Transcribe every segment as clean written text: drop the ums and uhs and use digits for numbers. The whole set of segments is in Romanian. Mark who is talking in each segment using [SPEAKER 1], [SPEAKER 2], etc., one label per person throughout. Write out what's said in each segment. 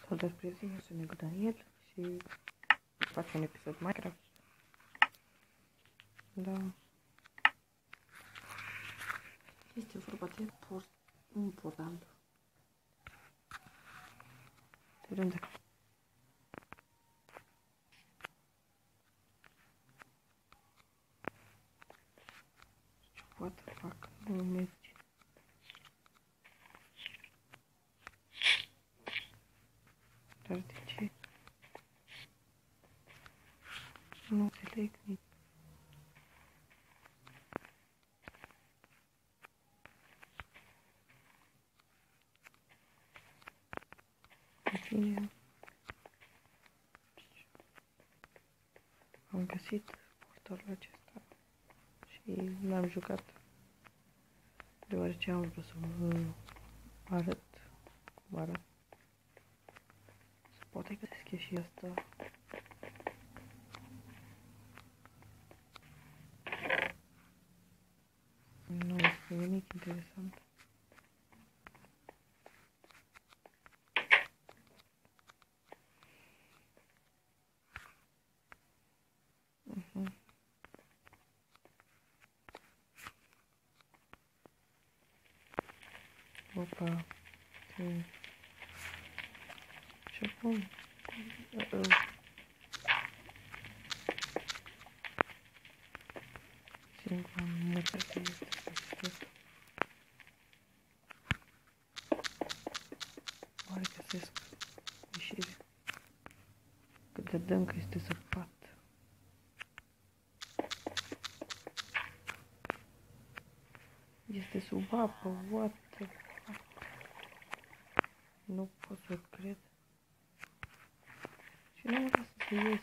[SPEAKER 1] Salutare prieteni, eu sunt Nego Daniel și fac un episod Minecraft. Da. Este vorba de un portal. De unde? Ce poate fac? Nu merge. Dar de ce? Nu înțeleg nici. Bine. Am găsit portalul acesta și l-am jucat deoarece am vrut să vă arăt cum arăt. Poate că deschid și asta. Nu este nimic interesant. Opa. Și acum. Singura necesitate este să oare găsesc ieșire. Cât de dâncă este săpat. Este sub apă, what the fuck? Nu pot să cred. Și nu vreau să ies.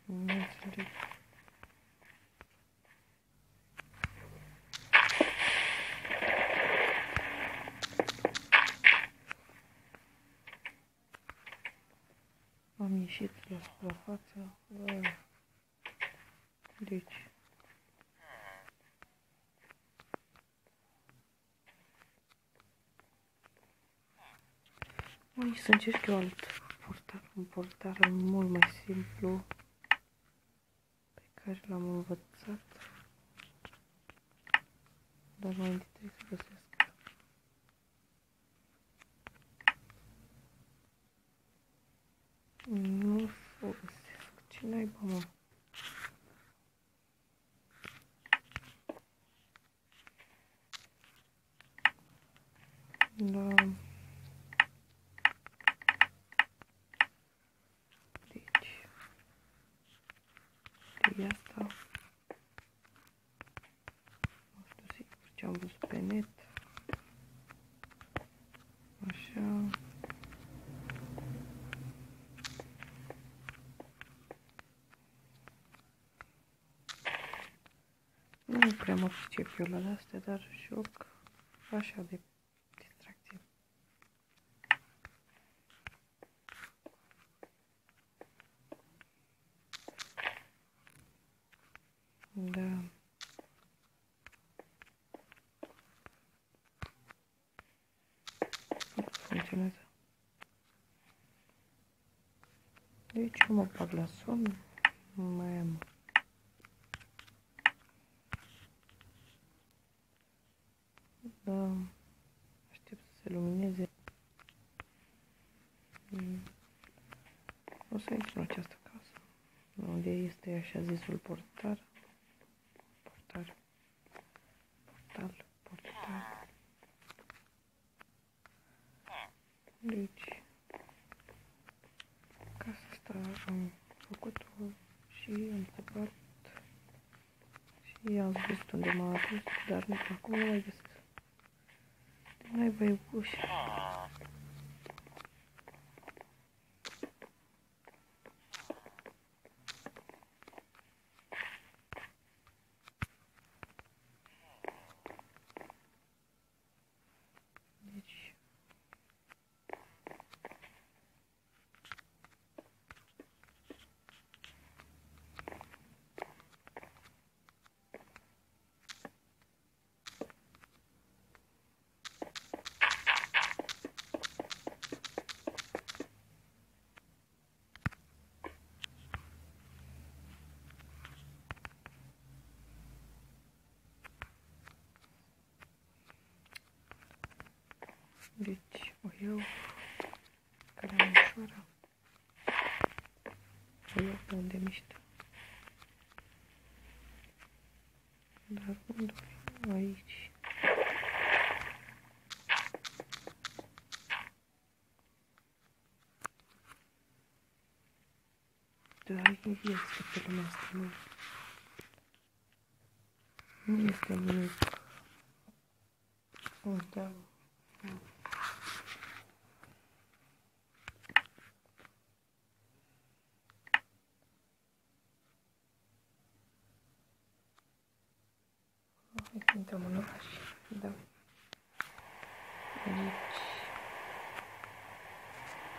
[SPEAKER 1] Nu înțeleg. Am ieșit la suprafață. Deci. Mai să încerc eu alt portal, un portal mult mai simplu pe care l-am învățat, dar mai întâi trebuie să găsesc. Nu folosesc, ce naiba mă? Da. E asta. Nu știu sigur ce am văzut pe net. Așa. Nu prea mă pricep eu la astea, dar joc așa de distracție. Da. Funcționează. Deci eu mă bag la somn. Mai am. Da. Aștept să se lumineze. O să intru în această casă. Unde este așa zisul portal. Portal. Deci, casa asta am făcut-o și am săpat și am văzut unde m-a adus, dar acum nu mai găsesc. De naiba e ușa. Deci o iau calea mai ușoară. O iau pe unde mișto. Dar unde o iau? Aici. Da, este pe lumea asta, nu este nimic. Da. Hai să intrăm în oraș. Da. Aici.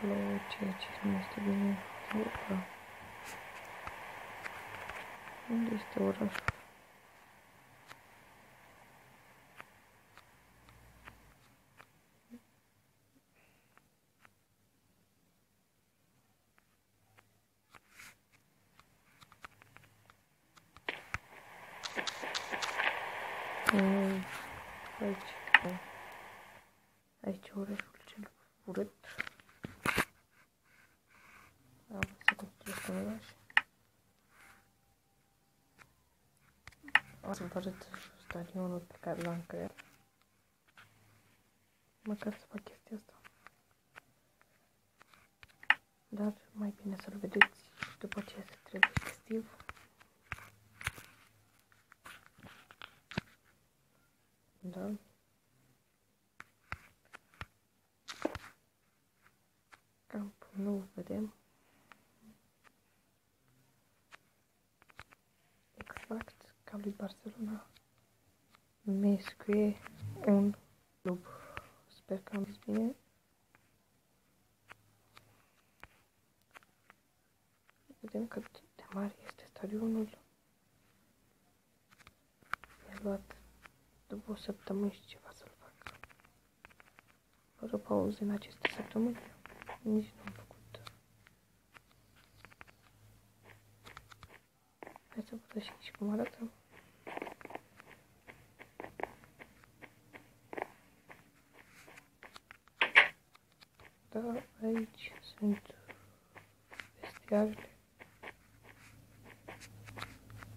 [SPEAKER 1] Plouă, ceea ce nu este bine. Opa. Unde este orașul? Aici. Aici orașul cel urât. Am să construiesc un oraș. O să vă arăt stadionul pe care l-am creat. Măcar să fac chestia asta. Dar mai bine să-l vedeți după ce se trebuie festiv. Da. Campul nu vedem. Exact ca lui Barcelona. Mescuie un club. Sper că am zis bine. Vedem cât de mare este stadionul. Mi-a luat 2 săptămâni și ceva să-l fac. Fără pauze în aceste săptămâni. Nici nu am făcut. Hai să văd și aici cum arată. Da, aici sunt vestiarele.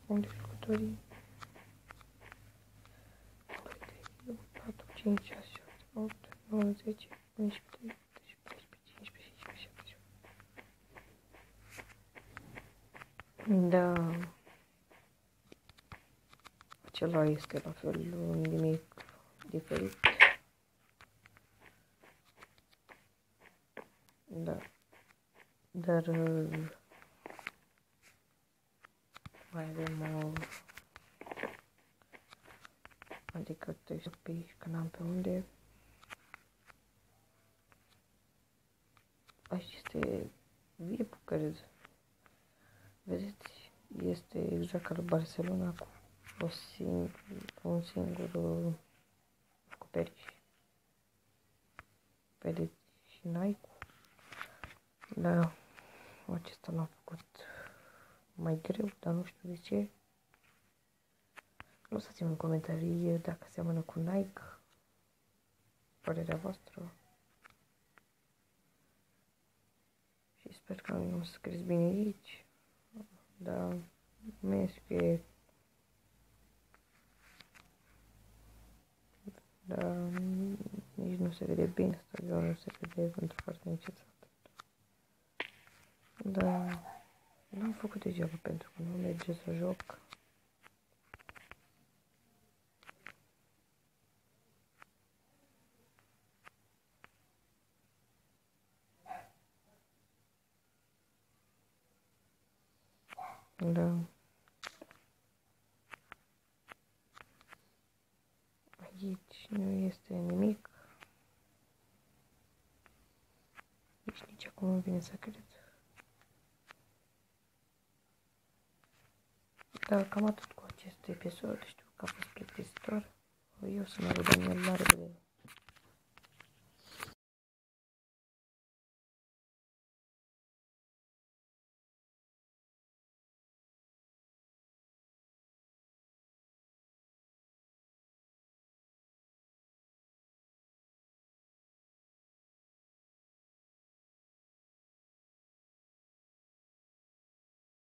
[SPEAKER 1] Unde jucătorii 4, 5, 6, 7, 8, 9, 10, 11, 12, 13, 15, 16, 17. Da. Acela este la fel, nimic diferit. Da. Dar mai avem adică trebuie să piși că n-am pe unde. Aici este VIP, cred. Vedeți, este exact ca la Barcelona cu un singur acoperiș. Vedeți și Nike-ul. Da, acesta l-am făcut mai greu, dar nu știu de ce. Lăsați-mi în comentarii dacă seamănă cu Nike. Părerea voastră. Și sper că am scris bine aici. Da, mesche. Da, nici nu se vede bine, stadionul se vede pentru foarte încetat. Da, n-am făcut degeaba pentru că nu merge să joc. Da. Aici nu este nimic. Nici acum nu vine să cred. Da, cam atât cu acest episod. Știu că a fost plictisitor. Eu sunt Daniel, la revedere!